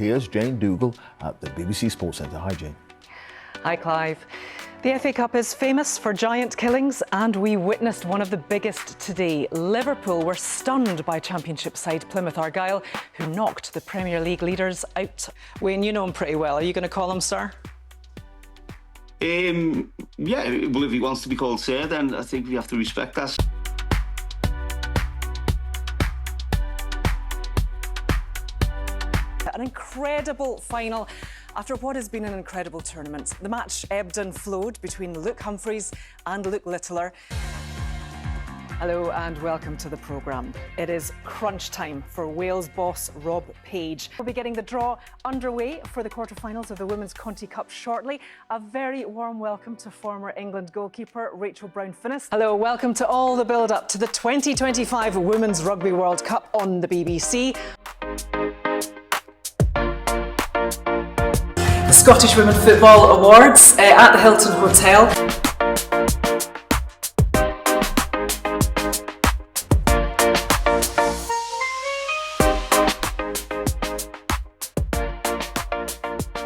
Here's Jane Dougall at the BBC Sports Centre. Hi, Jane. Hi, Clive. The FA Cup is famous for giant killings, and we witnessed one of the biggest today. Liverpool were stunned by Championship side Plymouth Argyle, who knocked the Premier League leaders out. Wayne, you know him pretty well. Are you going to call him sir? Yeah, well, if he wants to be called sir, then I think we have to respect that. An incredible final after what has been an incredible tournament. The match ebbed and flowed between Luke Humphries and Luke Littler. Hello and welcome to the programme. It is crunch time for Wales boss Rob Page. We'll be getting the draw underway for the quarterfinals of the Women's Conti Cup shortly. A very warm welcome to former England goalkeeper Rachel Brown-Finnis. Hello, welcome to all the build-up to the 2025 Women's Rugby World Cup on the BBC. Scottish Women Football Awards at the Hilton Hotel.